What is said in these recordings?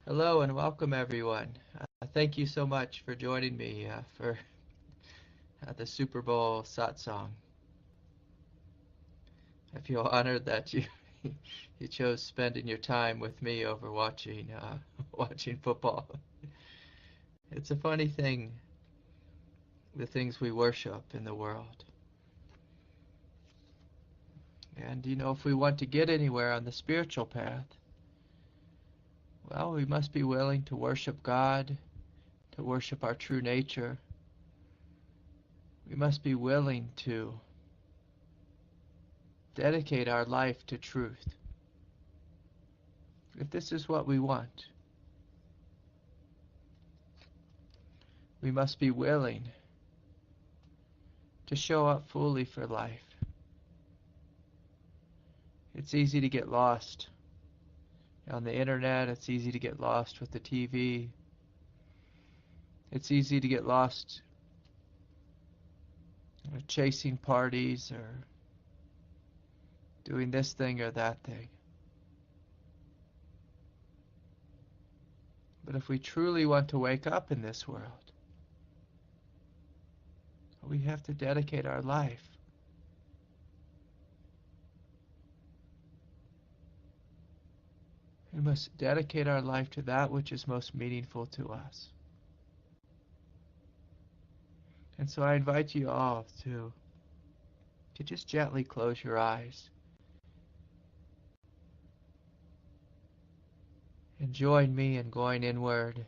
Hello and welcome everyone. Thank you so much for joining me for the Super Bowl Satsang. I feel honored that you you chose spending your time with me over watching watching football. It's a funny thing, the things we worship in the world. And if we want to get anywhere on the spiritual path, well, we must be willing to worship God, to worship our true nature. We must be willing to dedicate our life to truth. If this is what we want, we must be willing to show up fully for life. It's easy to get lost on the internet. It's easy to get lost with the TV. It's easy to get lost chasing parties or doing this thing or that thing. But if we truly want to wake up in this world, we have to dedicate our life. We must dedicate our life to that which is most meaningful to us. And so I invite you all to just gently close your eyes and join me in going inward.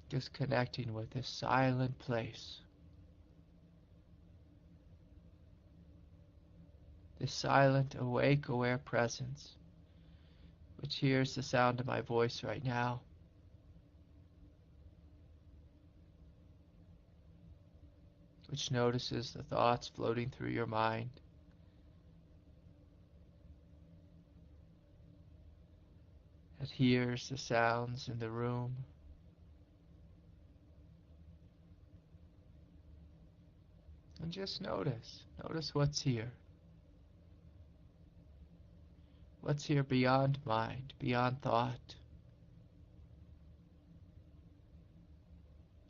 Just connecting with this silent place. This silent, awake, aware presence, which hears the sound of my voice right now. Which notices the thoughts floating through your mind. That hears the sounds in the room. And just notice what's here. What's here beyond mind, beyond thought.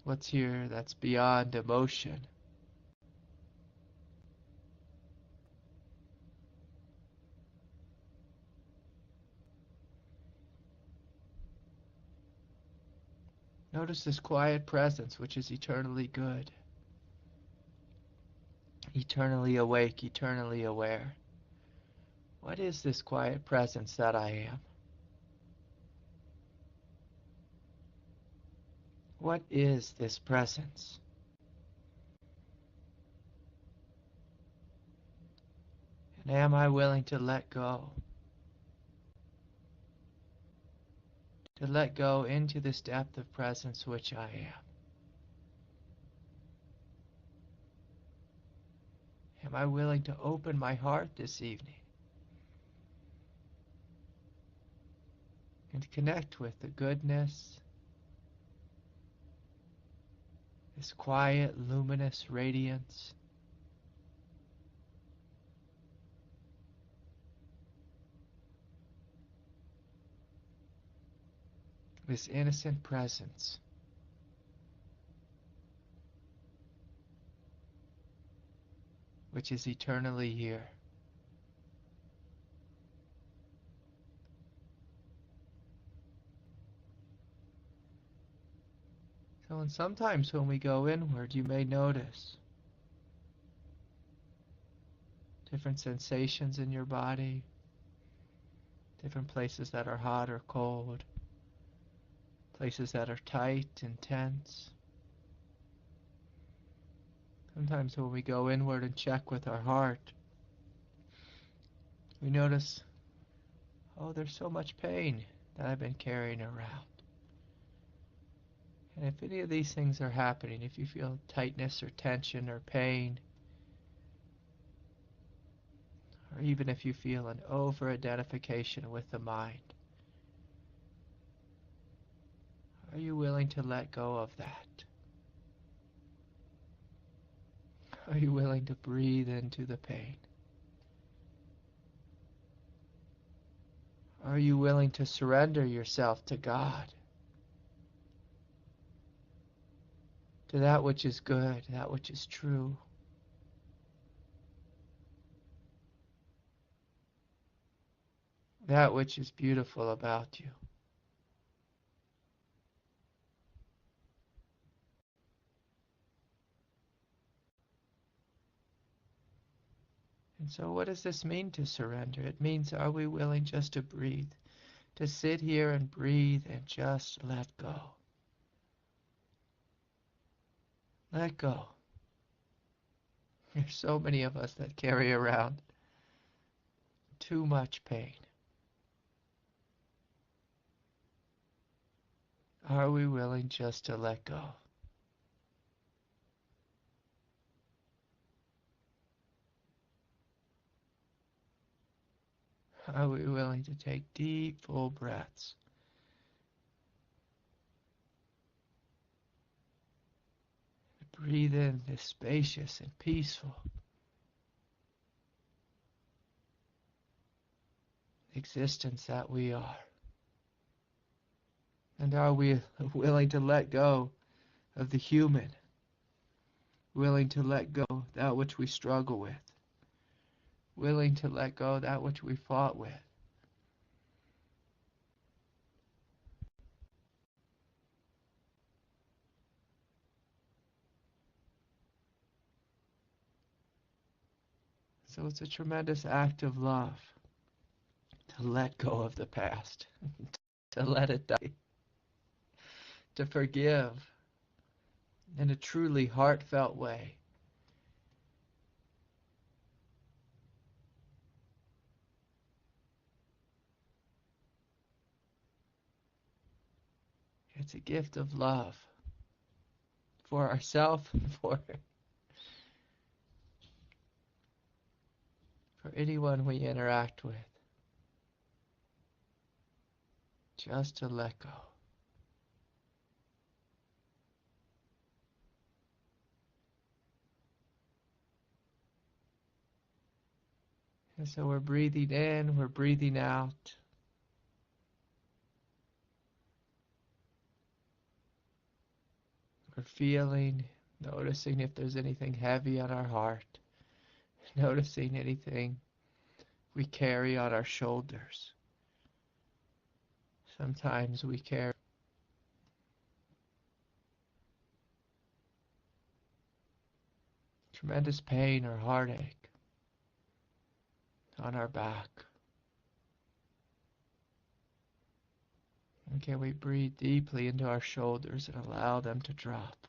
What's here that's beyond emotion. Notice this quiet presence which is eternally good, eternally awake, eternally aware. What is this quiet presence that I am? What is this presence? And am I willing to let go? To let go into this depth of presence which I am? Am I willing to open my heart this evening and connect with the goodness, this quiet, luminous radiance, this innocent presence, which is eternally here? And sometimes when we go inward, you may notice different sensations in your body, different places that are hot or cold, places that are tight and tense. Sometimes when we go inward and check with our heart, we notice, oh, there's so much pain that I've been carrying around. And if any of these things are happening, if you feel tightness or tension or pain, or even if you feel an over-identification with the mind, are you willing to let go of that? Are you willing to breathe into the pain? Are you willing to surrender yourself to God? To that which is good, that which is true. That which is beautiful about you. And so what does this mean to surrender? It means, are we willing just to breathe? To sit here and breathe and just let go. Let go. There's so many of us that carry around too much pain. Are we willing just to let go? Are we willing to take deep, full breaths? Breathe in this spacious and peaceful existence that we are. And are we willing to let go of the human? Willing to let go that which we struggle with? Willing to let go that which we fought with? So it's a tremendous act of love to let go of the past, to let it die, to forgive in a truly heartfelt way. It's a gift of love for ourselves and for anyone we interact with. Just to let go. And so we're breathing in, we're breathing out. We're feeling, noticing if there's anything heavy on our heart, noticing anything we carry on our shoulders. Sometimes we carry tremendous pain or heartache on our back. And can we breathe deeply into our shoulders and allow them to drop?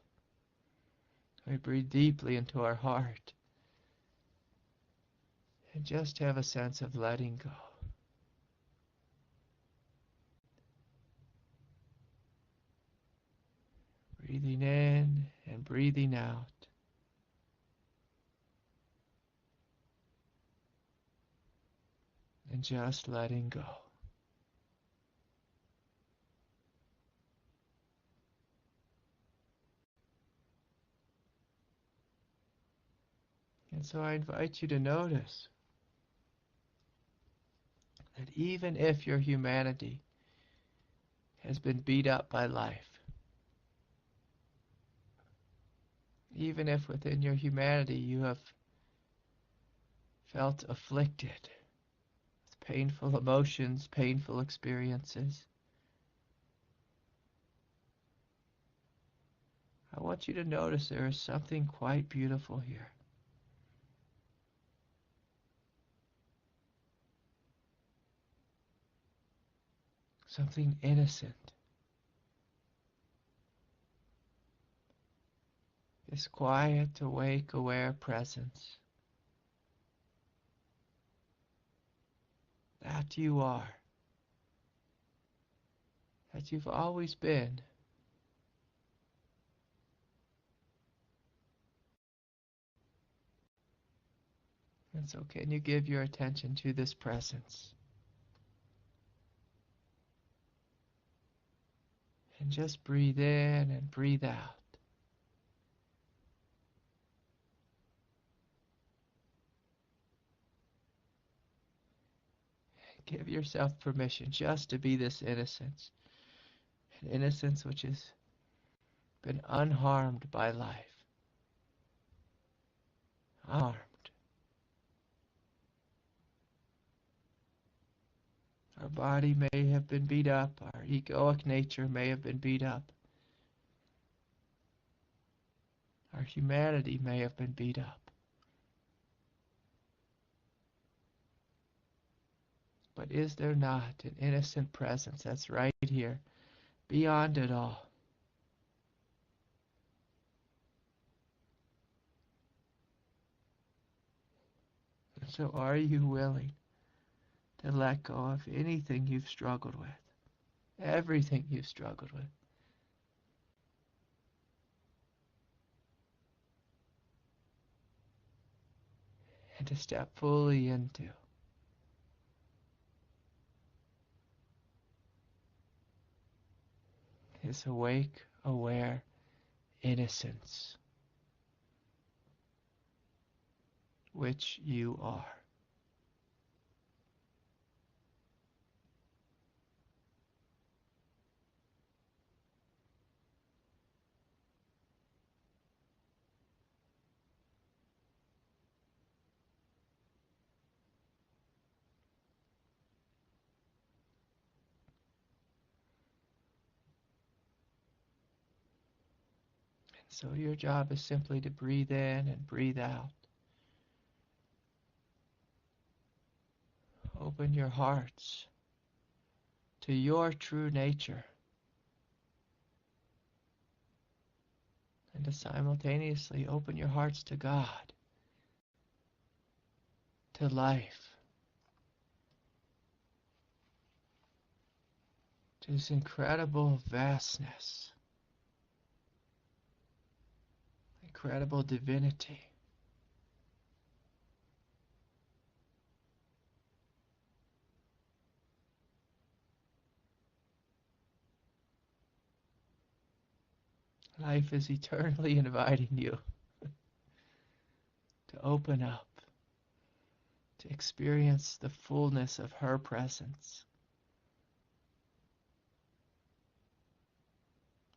We breathe deeply into our heart and just have a sense of letting go. Breathing in and breathing out. And just letting go. And so I invite you to notice that even if your humanity has been beat up by life, even if within your humanity you have felt afflicted with painful emotions, painful experiences, I want you to notice there is something quite beautiful here. Something innocent. This quiet, awake, aware presence. That you are. That you've always been. And so can you give your attention to this presence? And just breathe in and breathe out. Give yourself permission just to be this innocence. An innocence which has been unharmed by life. Unharmed. Our body may have been beat up. Our egoic nature may have been beat up. Our humanity may have been beat up. But is there not an innocent presence that's right here, beyond it all? So are you willing to let go of anything you've struggled with? Everything you've struggled with? And to step fully into this awake, aware innocence, which you are. So your job is simply to breathe in and breathe out. Open your hearts to your true nature, and to simultaneously open your hearts to God, to life, to this incredible vastness, incredible divinity. Life is eternally inviting you to open up, to experience the fullness of her presence,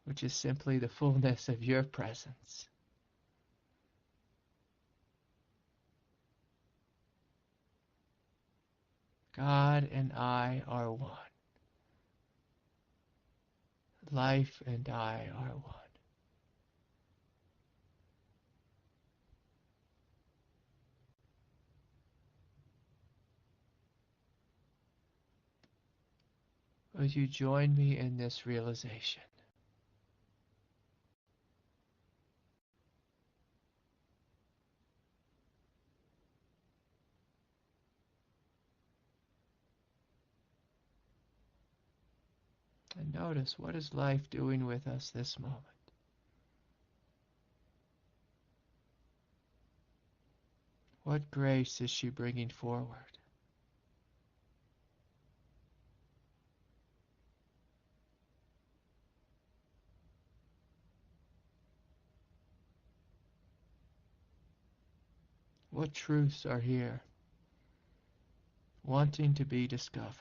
which is simply the fullness of your presence. God and I are one. Life and I are one. Would you join me in this realization? And notice, what is life doing with us this moment? What grace is she bringing forward? What truths are here, wanting to be discovered?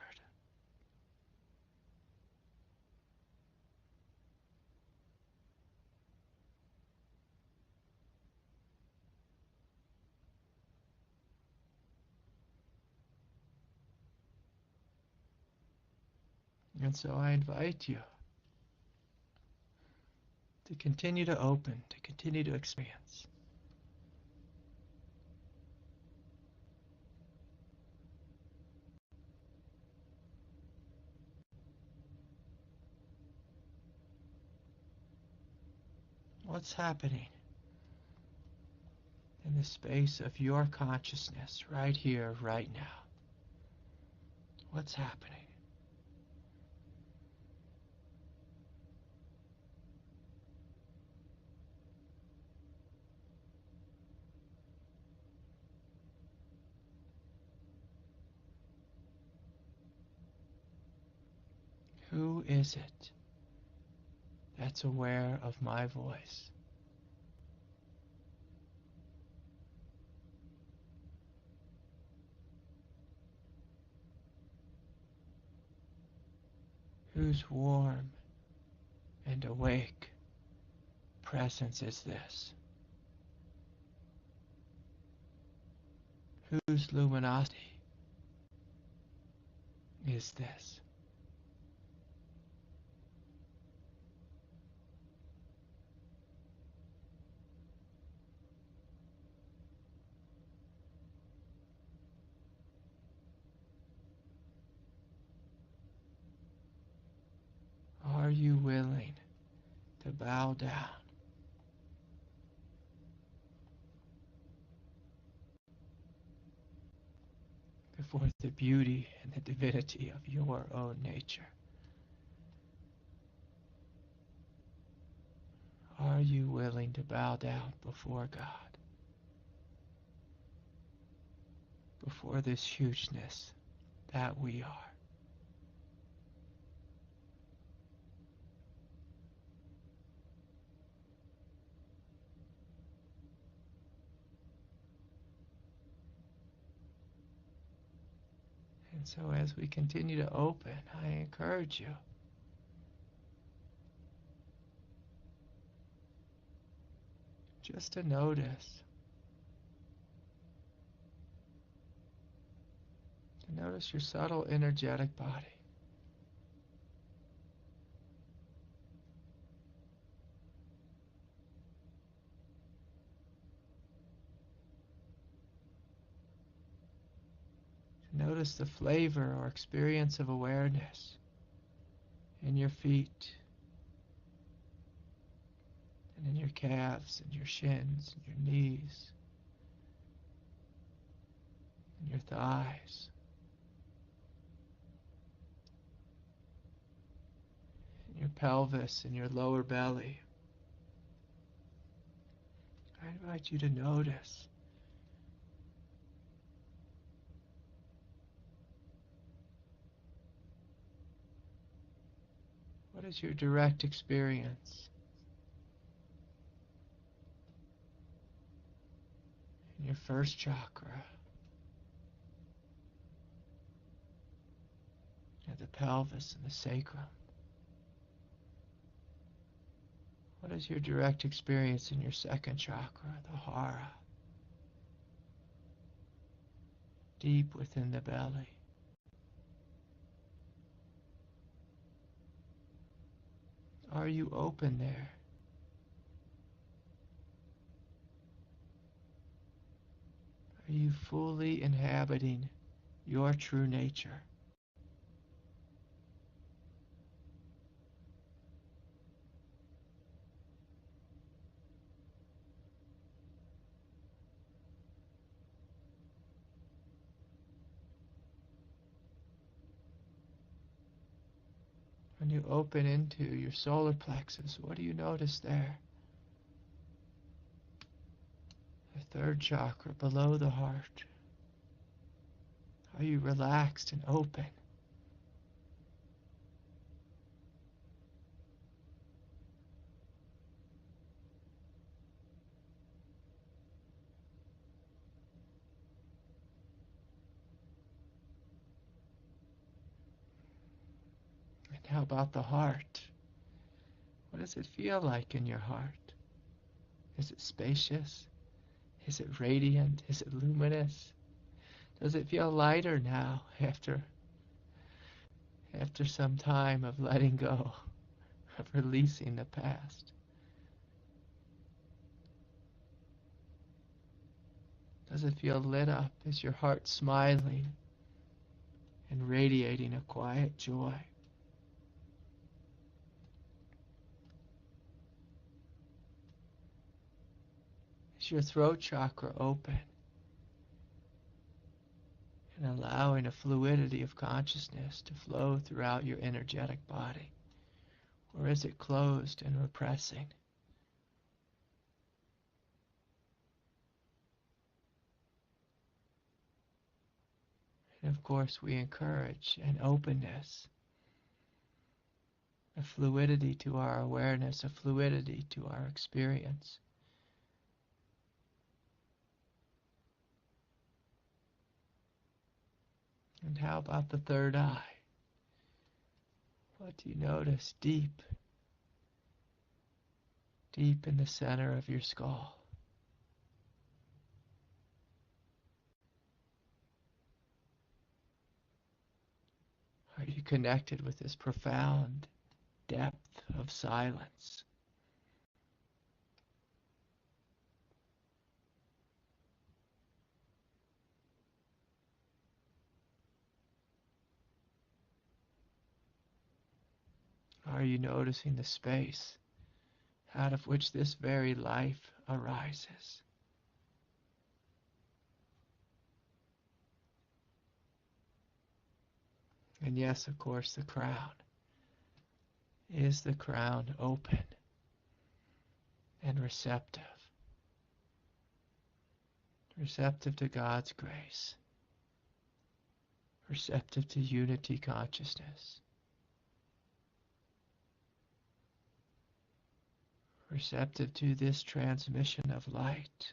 And so I invite you to continue to open, to continue to experience. What's happening in the space of your consciousness right here, right now? What's happening? Who is it that's aware of my voice? Whose warm and awake presence is this? Whose luminosity is this? Are you willing to bow down before the beauty and the divinity of your own nature? Are you willing to bow down before God, before this hugeness that we are? And so as we continue to open, I encourage you just to notice your subtle energetic body. To notice the flavor or experience of awareness in your feet and in your calves and your shins and your knees and your thighs. Your pelvis and your lower belly. I invite you to notice what is your direct experience in your first chakra, at the pelvis and the sacrum. What is your direct experience in your second chakra, the Hara, deep within the belly? Are you open there? Are you fully inhabiting your true nature? When you open into your solar plexus, what do you notice there? The third chakra below the heart. Are you relaxed and open? And how about the heart? What does it feel like in your heart? Is it spacious? Is it radiant? Is it luminous? Does it feel lighter now after some time of letting go, of releasing the past? Does it feel lit up? Is your heart smiling and radiating a quiet joy? Is your throat chakra open and allowing a fluidity of consciousness to flow throughout your energetic body? Or is it closed and repressing? And of course, we encourage an openness, a fluidity to our awareness, a fluidity to our experience. And how about the third eye? What do you notice deep, deep in the center of your skull? Are you connected with this profound depth of silence? Are you noticing the space out of which this very life arises? And yes, of course, the crown. Is the crown open and receptive? Receptive to God's grace. Receptive to unity consciousness. Receptive to this transmission of light.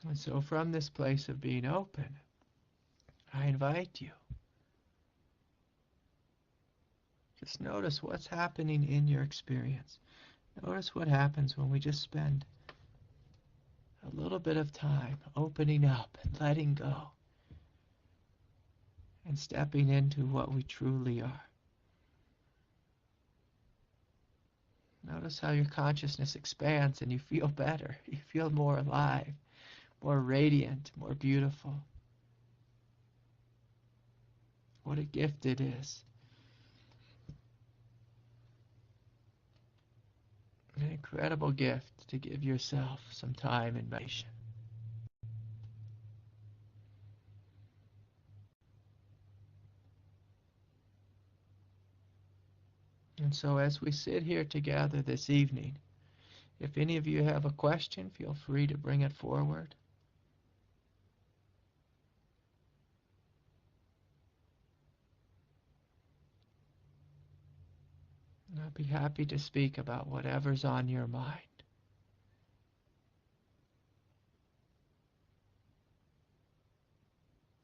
And so from this place of being open, I invite you. Just notice what's happening in your experience. Notice what happens when we just spend a little bit of time opening up and letting go and stepping into what we truly are. Notice how your consciousness expands and you feel better. You feel more alive, more radiant, more beautiful. What a gift it is. An incredible gift to give yourself some time in meditation. And so as we sit here together this evening, if any of you have a question, feel free to bring it forward. And I'll be happy to speak about whatever's on your mind.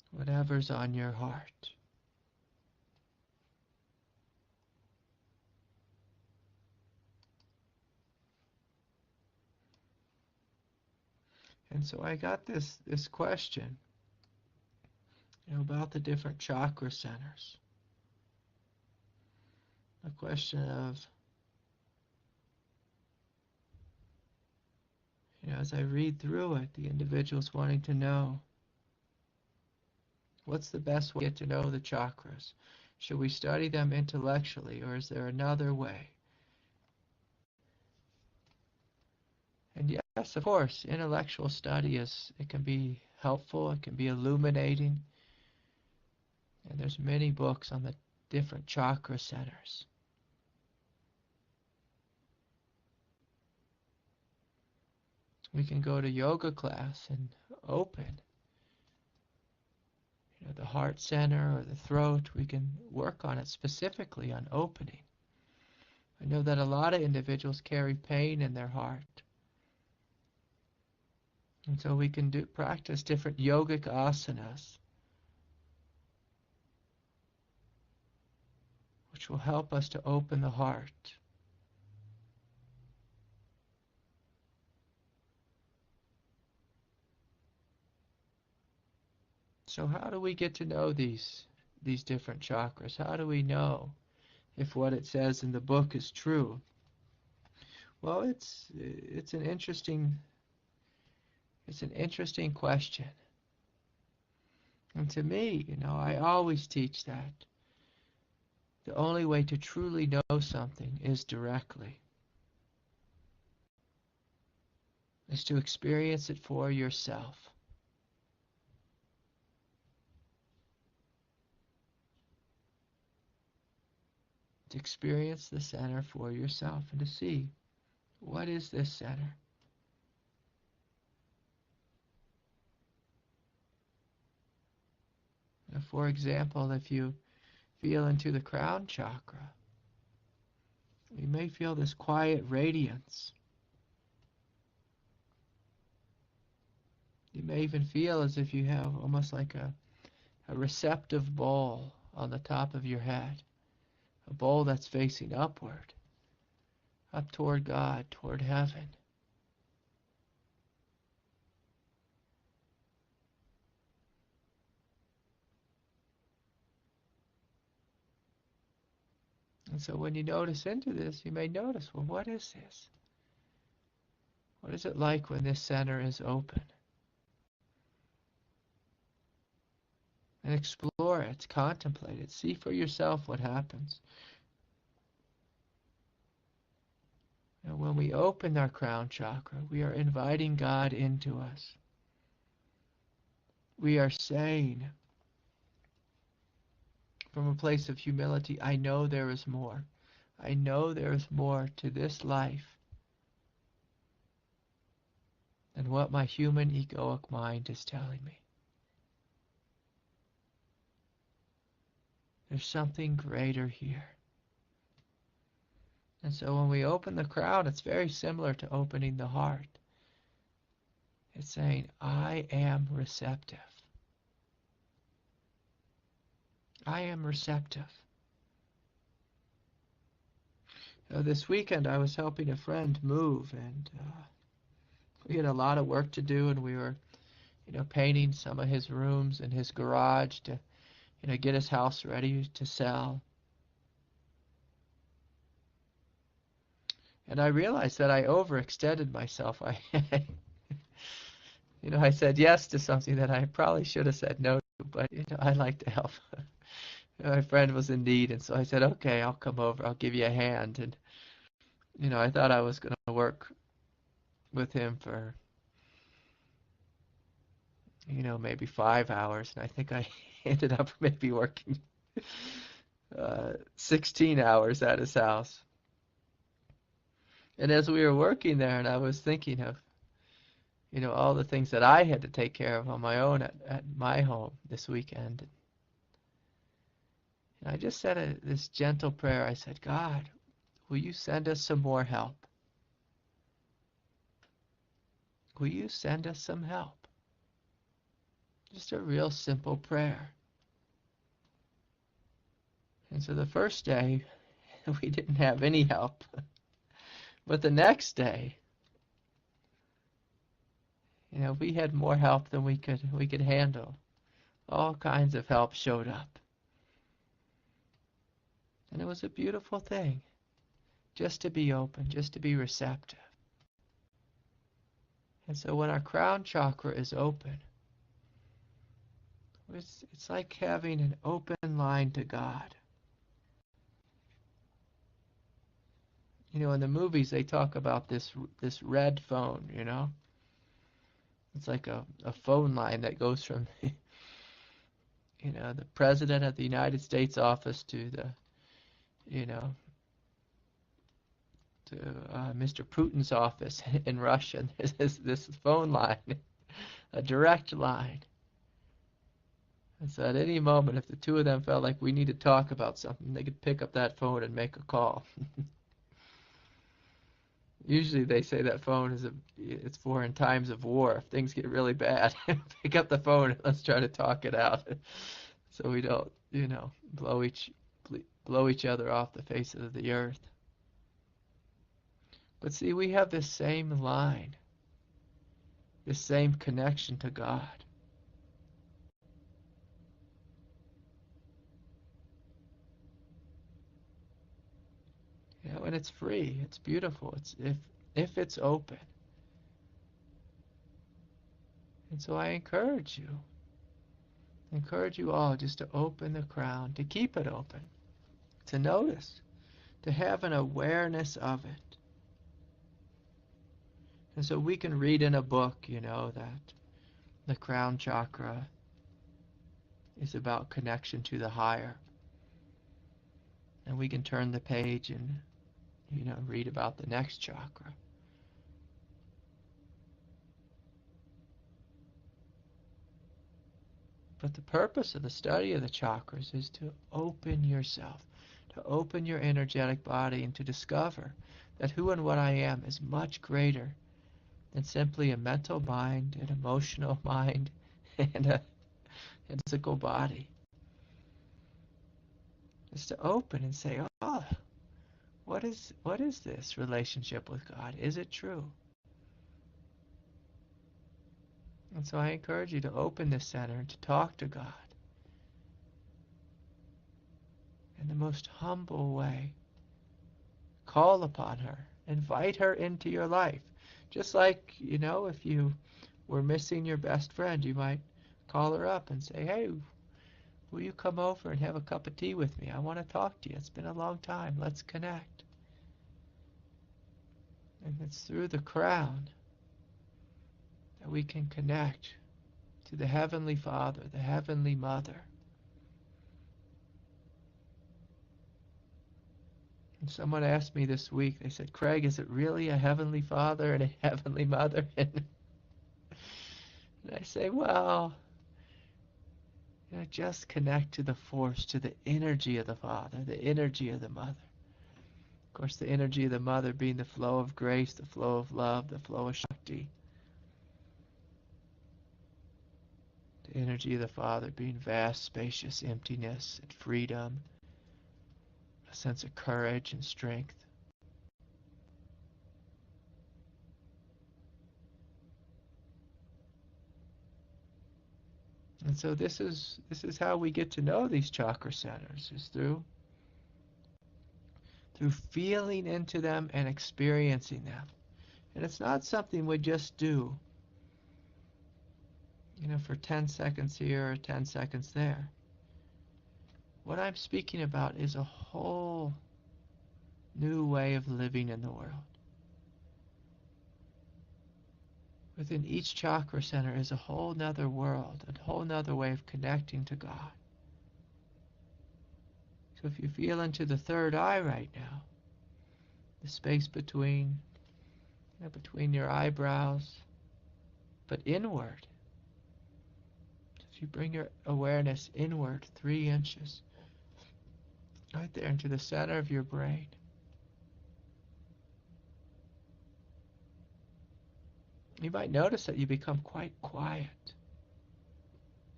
Whatever's on your heart. And so I got this question, about the different chakra centers. A question of, as I read through it, the individual's wanting to know, what's the best way to get to know the chakras? Should we study them intellectually, or is there another way? And yes, of course, intellectual study it can be helpful, it can be illuminating. And there's many books on the different chakra centers. We can go to yoga class and open, the heart center or the throat. We can work on it specifically on opening. I know that a lot of individuals carry pain in their heart. And so we can practice different yogic asanas, which will help us to open the heart. So how do we get to know these different chakras? How do we know if what it says in the book is true? Well, it's an interesting question. And to me, I always teach that the only way to truly know something is directly. Is to experience it for yourself. To experience the center for yourself and to see, what is this center? Now, for example, if you feel into the crown chakra, you may feel this quiet radiance. You may even feel as if you have almost like a receptive bowl on the top of your head, a bowl that's facing upward, up toward God, toward heaven. And so when you notice into this, you may notice, well, what is this? What is it like when this center is open? And explore it, contemplate it, see for yourself what happens. And when we open our crown chakra, we are inviting God into us. We are saying, from a place of humility, I know there is more. I know there is more to this life than what my human egoic mind is telling me. There's something greater here. And so when we open the crown, it's very similar to opening the heart. It's saying, I am receptive. I am receptive. This weekend I was helping a friend move, and we had a lot of work to do, and we were, painting some of his rooms and his garage to, get his house ready to sell. And I realized that I overextended myself. I said yes to something that I probably should have said no to, but, I like to help. My friend was in need, and so I said, okay, I'll come over, I'll give you a hand. And, I thought I was going to work with him for, maybe 5 hours, and I think I ended up maybe working 16 hours at his house. And as we were working there, and I was thinking of, all the things that I had to take care of on my own at my home this weekend. And I just said this gentle prayer. I said, God, will you send us some more help? Will you send us some help? Just a real simple prayer. And so the first day, we didn't have any help. But the next day, we had more help than we could handle. All kinds of help showed up. And it was a beautiful thing, just to be open, just to be receptive. And so when our crown chakra is open, it's like having an open line to God. In the movies they talk about this red phone, It's like a phone line that goes from the President of the United States office to the to Mr. Putin's office in Russia. There's this phone line, a direct line. And so at any moment, if the two of them felt like we need to talk about something, they could pick up that phone and make a call. Usually they say that phone it's for in times of war. If things get really bad, pick up the phone and let's try to talk it out, so we don't, blow each other off the face of the earth. But see, we have this same line, this same connection to God. And it's free, it's beautiful, it's if it's open. And so I encourage you all just to open the crown, to keep it open, to notice, to have an awareness of it. And so we can read in a book, that the crown chakra is about connection to the higher. And we can turn the page and, read about the next chakra. But the purpose of the study of the chakras is to open yourself, to open your energetic body, and to discover that who and what I am is much greater than simply a mental mind, an emotional mind, and a physical body. It's to open and say, oh, what is this relationship with God? Is it true? And so I encourage you to open this center and to talk to God in the most humble way. Call upon her. Invite her into your life. Just like, if you were missing your best friend, you might call her up and say, hey, will you come over and have a cup of tea with me? I want to talk to you. It's been a long time. Let's connect. And it's through the crown that we can connect to the Heavenly Father, the Heavenly Mother. And someone asked me this week, they said, Craig, is it really a Heavenly Father and a Heavenly Mother? And I say, well, just connect to the force, to the energy of the Father, the energy of the Mother. Of course, the energy of the Mother being the flow of grace, the flow of love, the flow of Shakti. The energy of the Father being vast, spacious emptiness and freedom, a sense of courage and strength. And so this is how we get to know these chakra centers, is through feeling into them and experiencing them. And it's not something we just do, for 10 seconds here or 10 seconds there. What I'm speaking about is a whole new way of living in the world. Within each chakra center is a whole nother world, a whole nother way of connecting to God. So if you feel into the third eye right now, the space between your eyebrows, but inward. If you bring your awareness inward 3 inches, right there into the center of your brain, you might notice that you become quite quiet,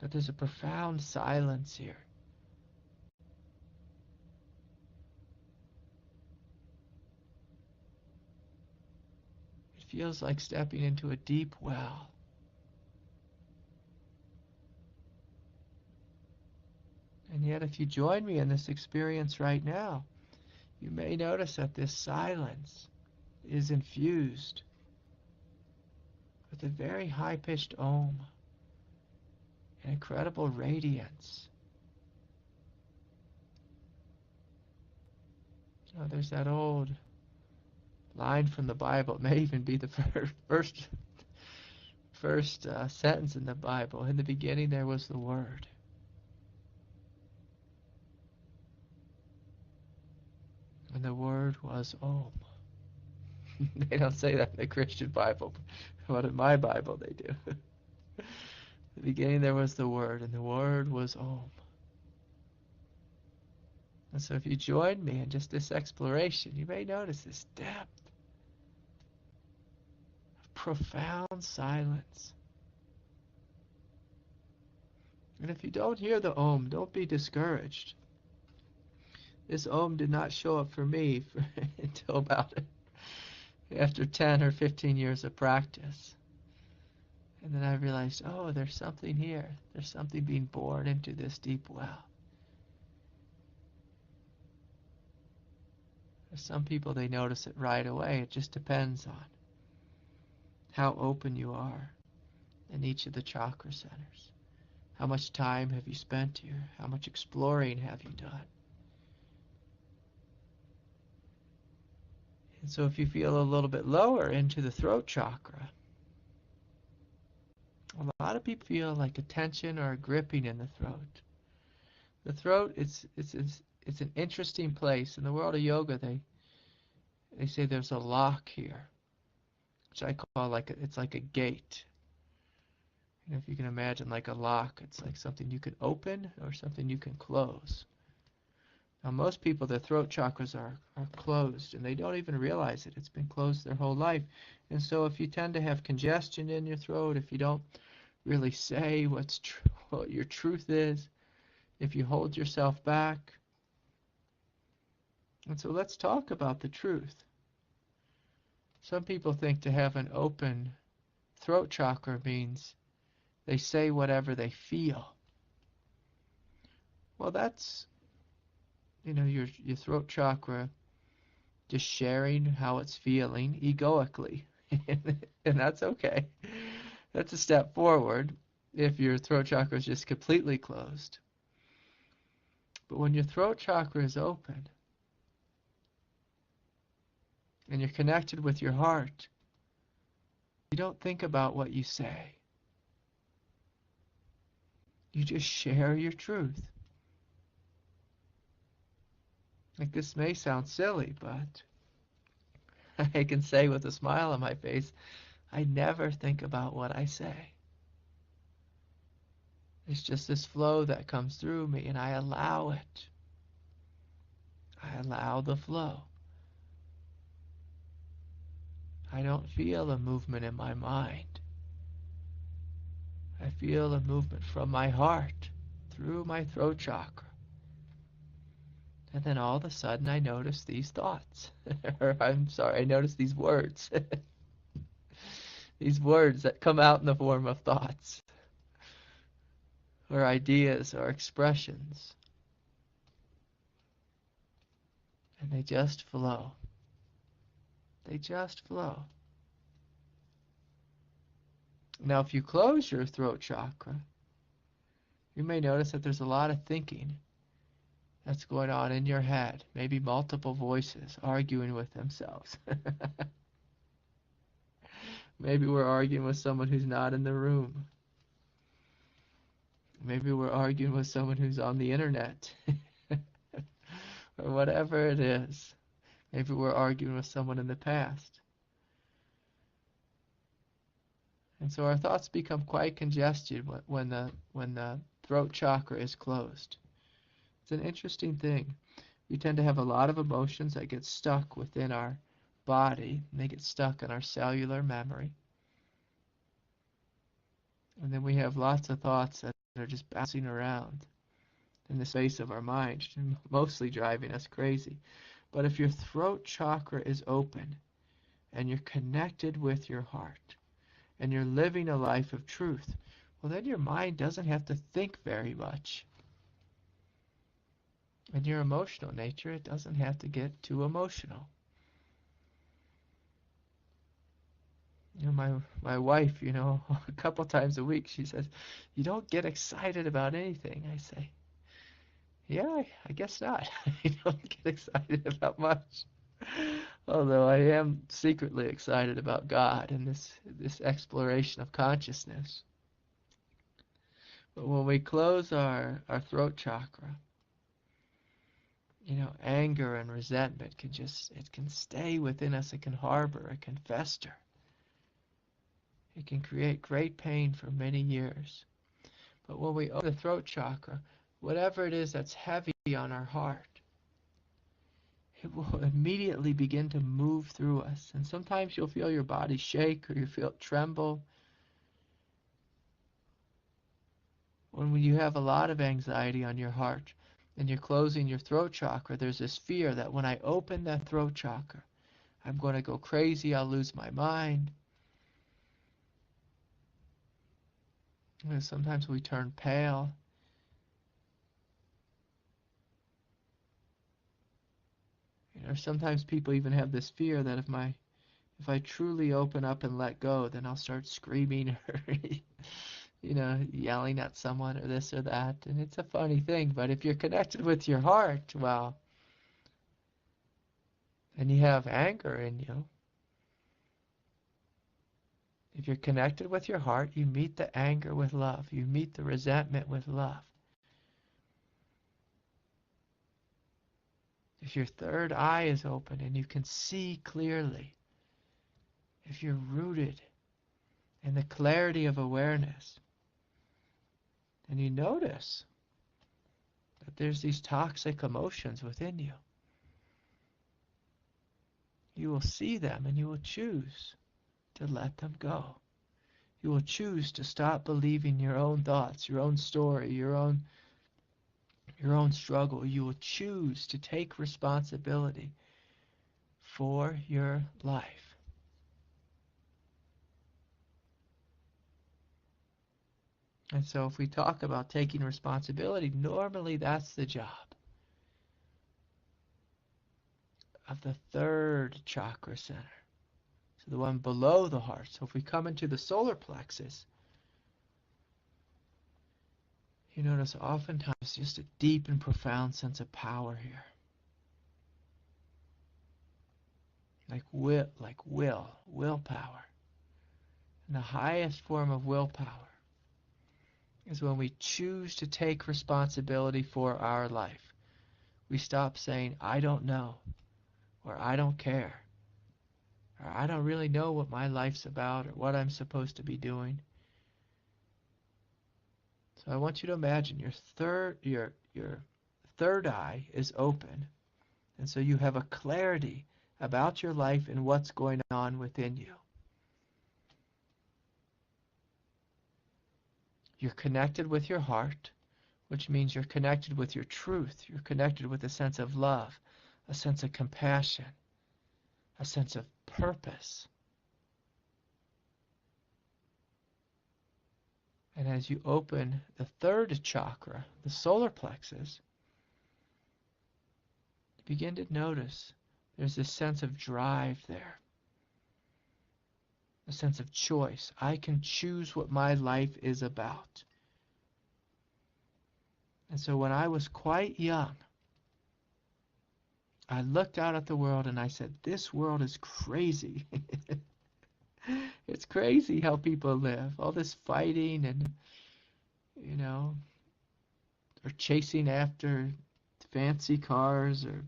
that there's a profound silence here. It feels like stepping into a deep well. And yet, if you join me in this experience right now, you may notice that this silence is infused with a very high-pitched Om, an incredible radiance. There's that old line from the Bible. It may even be the first sentence in the Bible. In the beginning there was the Word. And the Word was Om. They don't say that in the Christian Bible, but in my Bible they do. In the beginning there was the Word, and the Word was Om. And so if you join me in just this exploration, you may notice this depth of profound silence. And if you don't hear the Om, don't be discouraged. This Om did not show up for me until about after 10 or 15 years of practice. And then I realized, oh, there's something here. There's something being born into this deep well. There's some people, they notice it right away. It just depends on how open you are in each of the chakra centers. How much time have you spent here? How much exploring have you done? And so if you feel a little bit lower into the throat chakra, a lot of people feel like a tension or a gripping in the throat. The throat, it's an interesting place. In the world of yoga, they say there's a lock here, which I call it's like a gate. And if you can imagine like a lock, it's like something you can open or something you can close. Now, most people, their throat chakras are closed, and they don't even realize it. It's been closed their whole life. And so if you tend to have congestion in your throat, if you don't really say what your truth is, if you hold yourself back. And so let's talk about the truth. Some people think to have an open throat chakra means they say whatever they feel. Well, that's, your throat chakra just sharing how it's feeling egoically. And that's okay. That's a step forward if your throat chakra is just completely closed. But when your throat chakra is open and you're connected with your heart, you don't think about what you say. You just share your truth. Like, this may sound silly, but I can say with a smile on my face, I never think about what I say. It's just this flow that comes through me, and I allow it. I allow the flow. I don't feel a movement in my mind. I feel a movement from my heart through my throat chakra. And then all of a sudden I notice these thoughts. Or I notice these words. These words that come out in the form of thoughts. Or ideas or expressions. And they just flow. They just flow. Now, if you close your throat chakra, you may notice that there's a lot of thinking that's going on in your head. Maybe multiple voices arguing with themselves. Maybe we're arguing with someone who's not in the room. Maybe we're arguing with someone who's on the internet. Or whatever it is. Maybe we're arguing with someone in the past. And so our thoughts become quite congested when the throat chakra is closed. It's an interesting thing. We tend to have a lot of emotions that get stuck within our body, and they get stuck in our cellular memory. And then we have lots of thoughts that are just bouncing around in the space of our mind, mostly driving us crazy. But if your throat chakra is open and you're connected with your heart and you're living a life of truth, well, then your mind doesn't have to think very much. And your emotional nature, it doesn't have to get too emotional. My wife, a couple times a week, she says, "You don't get excited about anything." I say, "Yeah, I guess not." I don't get excited about much. Although I am secretly excited about God and this exploration of consciousness. But when we close our throat chakra, anger and resentment it can stay within us, it can harbor, it can fester. It can create great pain for many years. But when we open the throat chakra, whatever it is that's heavy on our heart, it will immediately begin to move through us. And sometimes you'll feel your body shake or you feel it tremble. When you have a lot of anxiety on your heart and you're closing your throat chakra, there's this fear that when I open that throat chakra, I'm going to go crazy, I'll lose my mind. Sometimes we turn pale. Sometimes people even have this fear that if I truly open up and let go, then I'll start screaming or yelling at someone or this or that. And it's a funny thing, but if you're connected with your heart, well, and you have anger in you, if you're connected with your heart, you meet the anger with love. You meet the resentment with love. If your third eye is open and you can see clearly, if you're rooted in the clarity of awareness, and you notice that there's these toxic emotions within you, you will see them and you will choose to let them go. You will choose to stop believing your own thoughts, your own story, your own struggle. You will choose to take responsibility for your life. And so if we talk about taking responsibility, normally that's the job of the third chakra center. So the one below the heart. So if we come into the solar plexus, you notice oftentimes just a deep and profound sense of power here. Willpower. And the highest form of willpower is when we choose to take responsibility for our life. We stop saying, I don't know, or I don't care, or I don't really know what my life's about, or what I'm supposed to be doing. So I want you to imagine your third eye is open, and so you have a clarity about your life and what's going on within you. You're connected with your heart, which means you're connected with your truth. You're connected with a sense of love, a sense of compassion, a sense of purpose. And as you open the third chakra, the solar plexus, you begin to notice there's this sense of drive there, a sense of choice. I can choose what my life is about. And so when I was quite young, I looked out at the world and I said, this world is crazy. It's crazy how people live. All this fighting and, or chasing after fancy cars or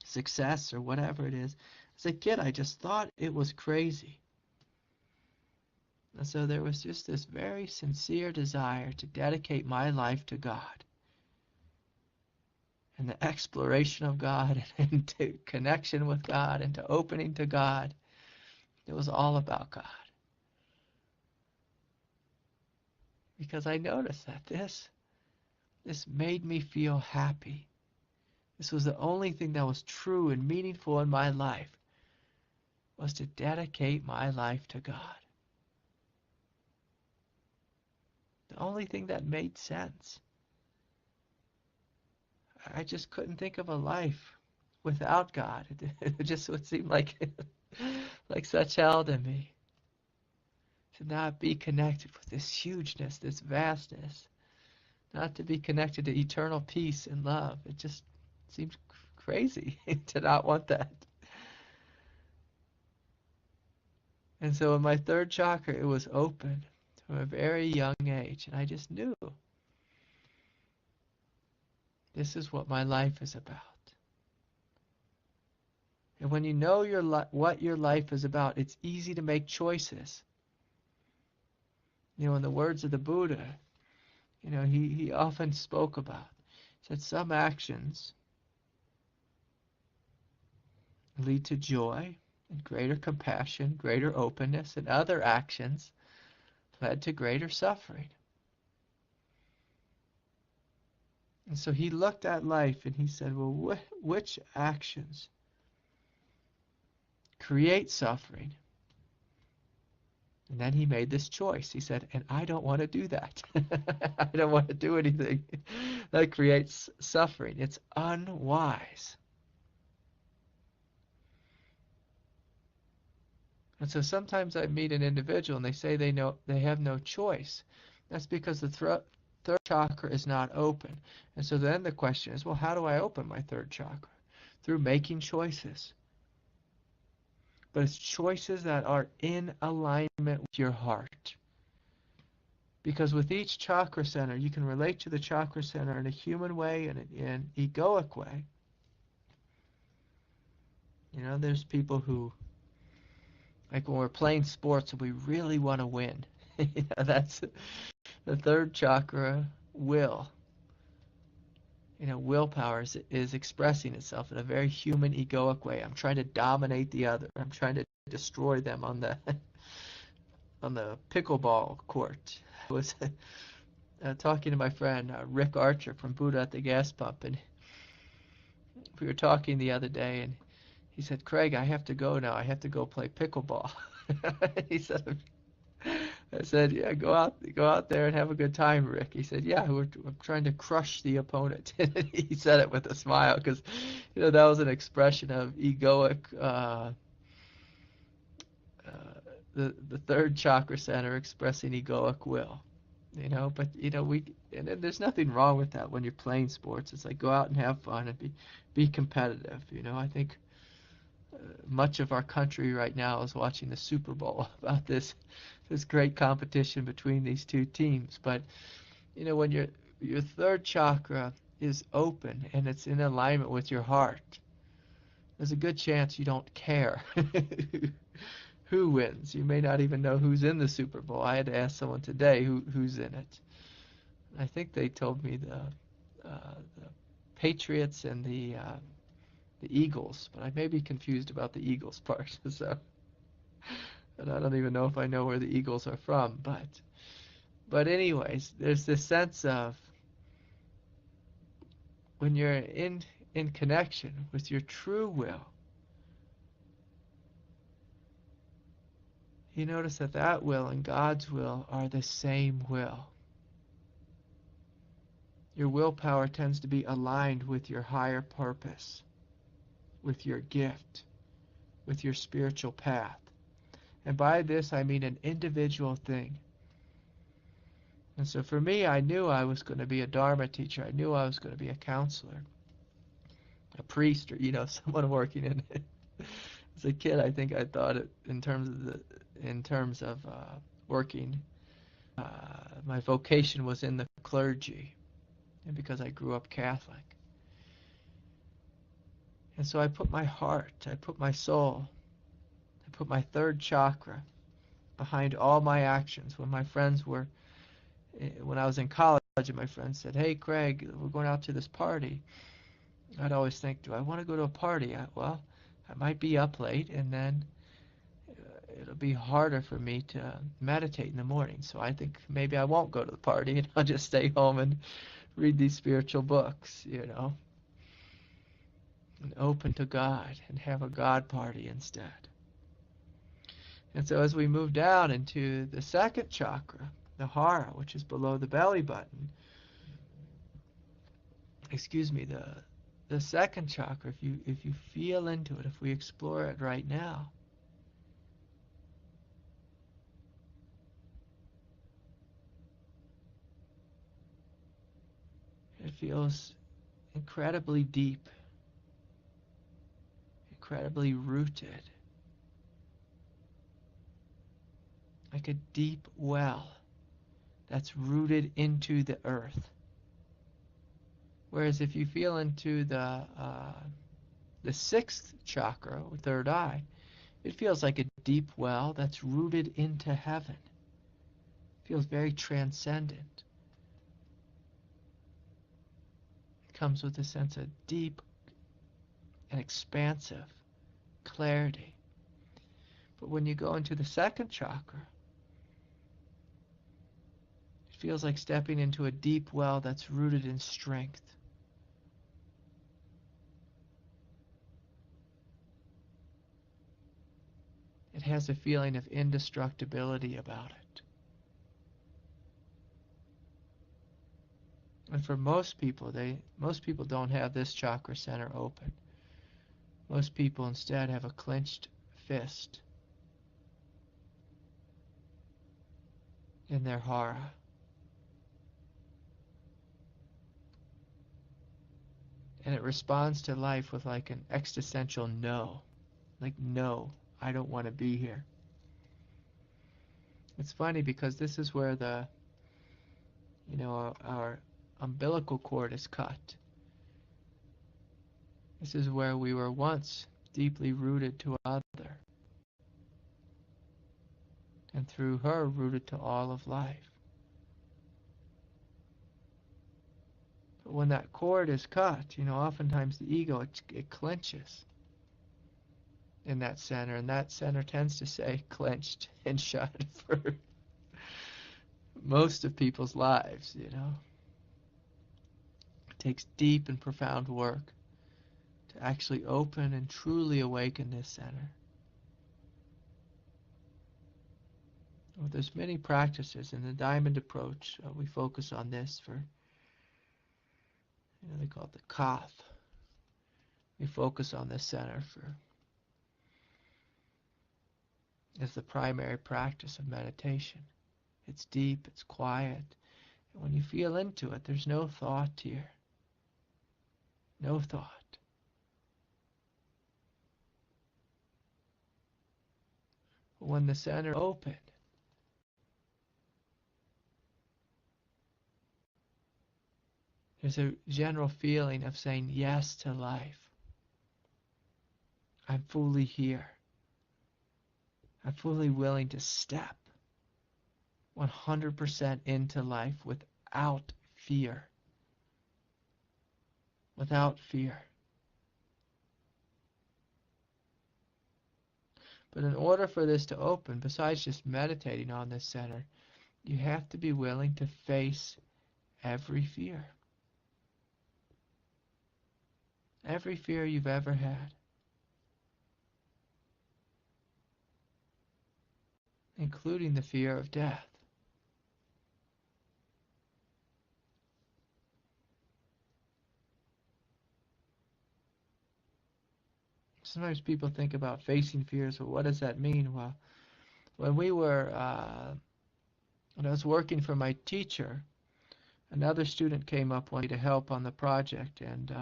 success or whatever it is. As a kid, I just thought it was crazy. And so there was just this very sincere desire to dedicate my life to God. And the exploration of God and to connection with God and to opening to God. It was all about God. Because I noticed that this made me feel happy. This was the only thing that was true and meaningful in my life, was to dedicate my life to God. The only thing that made sense. I just couldn't think of a life without God. It just would seem like such hell to me. To not be connected with this hugeness, this vastness. Not to be connected to eternal peace and love. It just seems crazy to not want that. And so in my third chakra, it was open from a very young age. And I just knew this is what my life is about. And when you know what your life is about, it's easy to make choices. In the words of the Buddha, he often spoke about, said some actions lead to joy and greater compassion, greater openness, and other actions led to greater suffering. And so he looked at life and he said, well, which actions create suffering? And then he made this choice. He said, and I don't want to do that. I don't want to do anything that creates suffering. It's unwise. And so sometimes I meet an individual and they say they have no choice. That's because the third chakra is not open. And so then the question is, well, how do I open my third chakra? Through making choices. But it's choices that are in alignment with your heart. Because with each chakra center, you can relate to the chakra center in a human way and an egoic way. There's people who, like when we're playing sports and we really want to win. That's the third chakra, will. Willpower is expressing itself in a very human, egoic way. I'm trying to dominate the other. I'm trying to destroy them on the on the pickleball court. I was talking to my friend Rick Archer from Buddha at the Gas Pump, and we were talking the other day, and he said, "Craig, I have to go now. I have to go play pickleball." He said, I said, "Yeah, go out there and have a good time, Rick." He said, "Yeah, I'm trying to crush the opponent." He said it with a smile because, that was an expression of egoic, the third chakra center expressing egoic will. But and then there's nothing wrong with that when you're playing sports. It's like go out and have fun and be competitive. I think much of our country right now is watching the Super Bowl about this great competition between these two teams. But when your third chakra is open and it's in alignment with your heart, there's a good chance you don't care who wins. You may not even know who's in the Super Bowl. I had to ask someone today who's in it. I think they told me the Patriots and the Eagles, but I may be confused about the Eagles part. So, and I don't even know if I know where the Eagles are from. But anyways, there's this sense of when you're in connection with your true will, you notice that will and God's will are the same will. Your willpower tends to be aligned with your higher purpose, with your gift, with your spiritual path. And by this, I mean an individual thing. And so for me, I knew I was going to be a Dharma teacher. I knew I was going to be a counselor, a priest, or, someone working in it. As a kid, I think I thought it in terms of working. My vocation was in the clergy, and because I grew up Catholic. And so I put my heart, I put my soul, I put my third chakra behind all my actions. When I was in college and my friends said, "Hey, Craig, we're going out to this party," I'd always think, do I want to go to a party? Well, I might be up late, and then it'll be harder for me to meditate in the morning. So I think maybe I won't go to the party, and I'll just stay home and read these spiritual books, and open to God and have a God party instead. And so as we move down into the second chakra, the Hara, which is below the belly button, the second chakra, if you feel into it, if we explore it right now, it feels incredibly deep, incredibly rooted, like a deep well that's rooted into the earth. Whereas if you feel into the sixth chakra, or third eye, it feels like a deep well that's rooted into heaven. It feels very transcendent. It comes with a sense of deep and expansive clarity. But when you go into the second chakra, it feels like stepping into a deep well that's rooted in strength. It has a feeling of indestructibility about it. And for most people don't have this chakra center open. Most people instead have a clenched fist in their Hara. And it responds to life with like an existential no. Like, no, I don't want to be here. It's funny because this is where our umbilical cord is cut. This is where we were once deeply rooted to other. and through her rooted to all of life. But when that cord is cut, oftentimes the ego, it clenches in that center, and that center tends to stay clenched and shut for most of people's lives. It takes deep and profound work to actually open and truly awaken this center. Well, there's many practices in the diamond approach. We focus on this for, they call it the kath. We focus on this center as the primary practice of meditation. It's deep, it's quiet, and when you feel into it, there's no thought here. No thought. When the center opened, there's a general feeling of saying yes to life. I'm fully here. I'm fully willing to step 100% into life without fear. Without fear. But in order for this to open, besides just meditating on this center, you have to be willing to face every fear. Every fear you've ever had. Including the fear of death. Sometimes people think about facing fears. Well, what does that mean? Well, when I was working for my teacher, another student came up one day to help on the project, and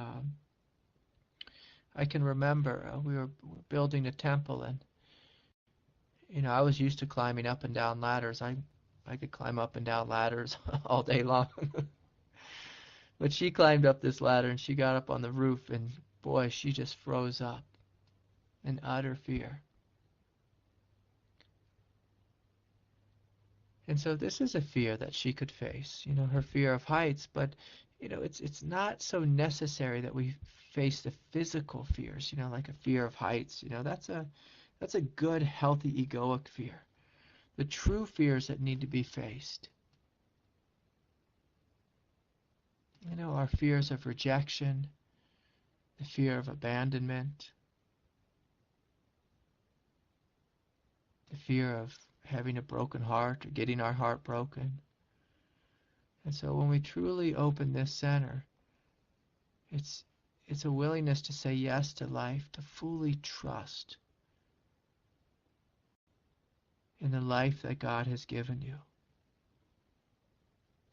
I can remember we were building a temple, and I was used to climbing up and down ladders. I could climb up and down ladders all day long. But she climbed up this ladder and she got up on the roof, and boy, she just froze up in utter fear. And so this is a fear that she could face, her fear of heights, but it's not so necessary that we face the physical fears, like a fear of heights. That's a good, healthy egoic fear. The true fears that need to be faced, are fears of rejection, the fear of abandonment, the fear of having a broken heart or getting our heart broken. And so when we truly open this center, it's a willingness to say yes to life, to fully trust in the life that God has given you,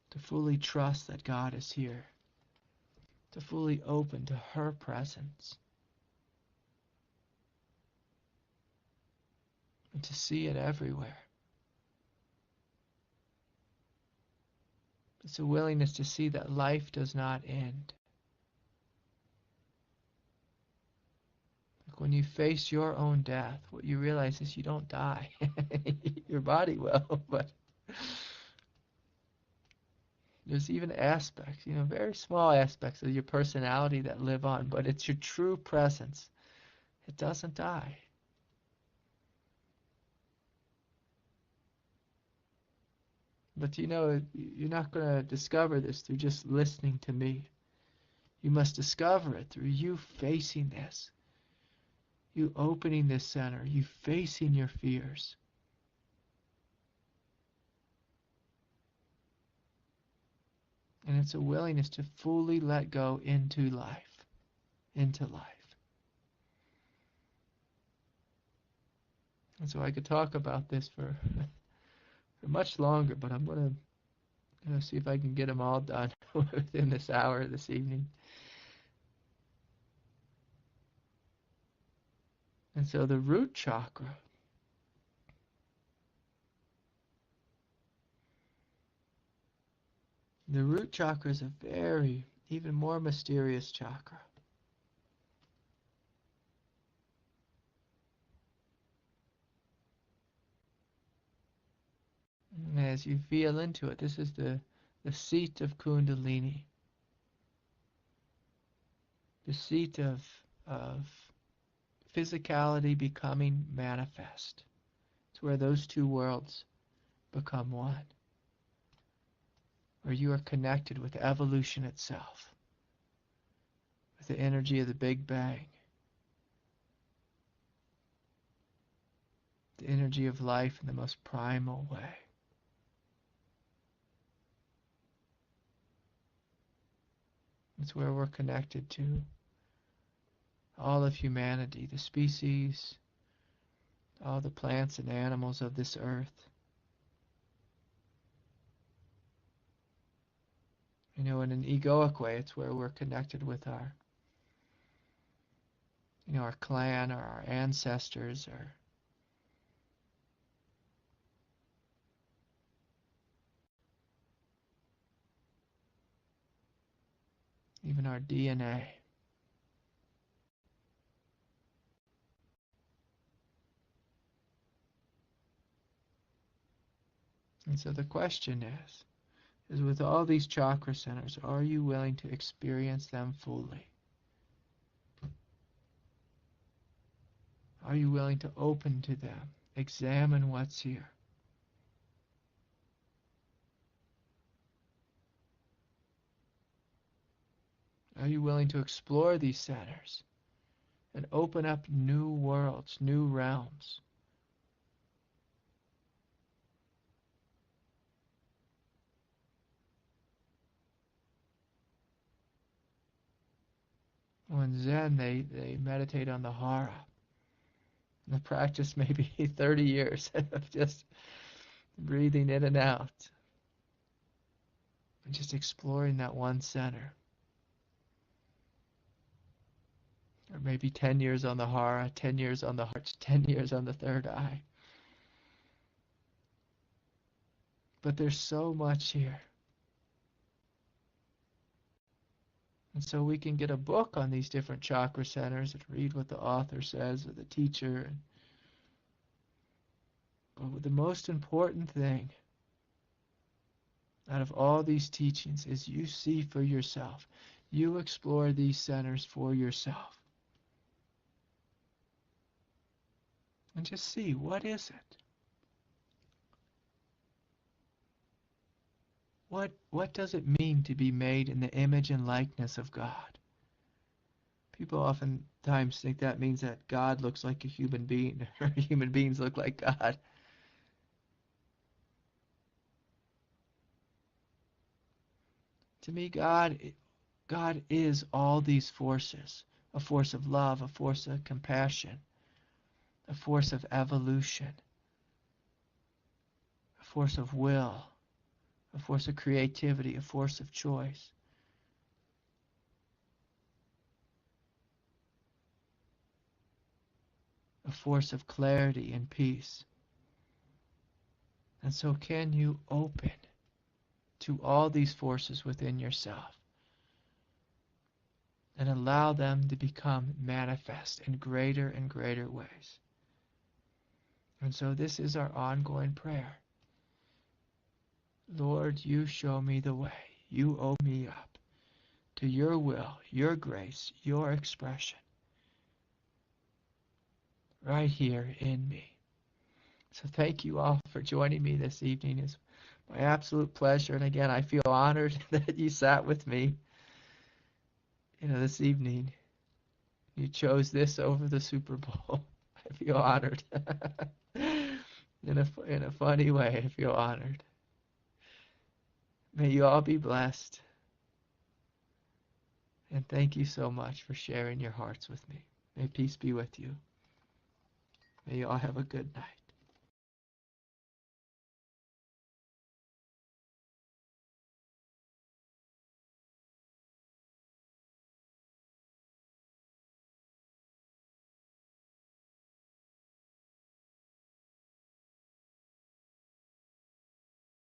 to fully trust that God is here, to fully open to her presence, and to see it everywhere. It's a willingness to see that life does not end. Like when you face your own death, what you realize is you don't die. Your body will, but there's even aspects, very small aspects of your personality that live on, but it's your true presence. It doesn't die. But you're not going to discover this through just listening to me. You must discover it through you facing this. You opening this center. You facing your fears. And it's a willingness to fully let go into life. Into life. And so I could talk about this for much longer, but I'm going to see if I can get them all done within this hour this evening. And so the root chakra, is a very, even more mysterious chakra. And as you feel into it, this is the seat of Kundalini, the seat of physicality becoming manifest. It's where those two worlds become one, where you are connected with evolution itself, with the energy of the Big Bang, the energy of life in the most primal way. It's where we're connected to all of humanity, the species, all the plants and animals of this earth. You know, in an egoic way, it's where we're connected with our, you know, our clan or our ancestors or even our DNA. And so the question is with all these chakra centers, are you willing to experience them fully? Are you willing to open to them, examine what's here? Are you willing to explore these centers and open up new worlds, new realms? When Zen, they meditate on the Hara. The practice may be 30 years of just breathing in and out. And just exploring that one center. Or maybe 10 years on the Hara, 10 years on the heart, 10 years on the third eye. But there's so much here. And so we can get a book on these different chakra centers and read what the author says or the teacher. But the most important thing out of all these teachings is you see for yourself. You explore these centers for yourself. And just see, what is it? What does it mean to be made in the image and likeness of God? People oftentimes think that means that God looks like a human being, or human beings look like God. To me, God is all these forces. A force of love, a force of compassion, a force of evolution, a force of will, a force of creativity, a force of choice. A force of clarity and peace. And so can you open to all these forces within yourself and allow them to become manifest in greater and greater ways? And so this is our ongoing prayer. Lord, you show me the way. You open me up to your will, your grace, your expression right here in me. So thank you all for joining me this evening. It's my absolute pleasure. And again, I feel honored that you sat with me, this evening. You chose this over the Super Bowl. I feel honored. In a funny way, I feel honored. May you all be blessed. And thank you so much for sharing your hearts with me. May peace be with you. May you all have a good night.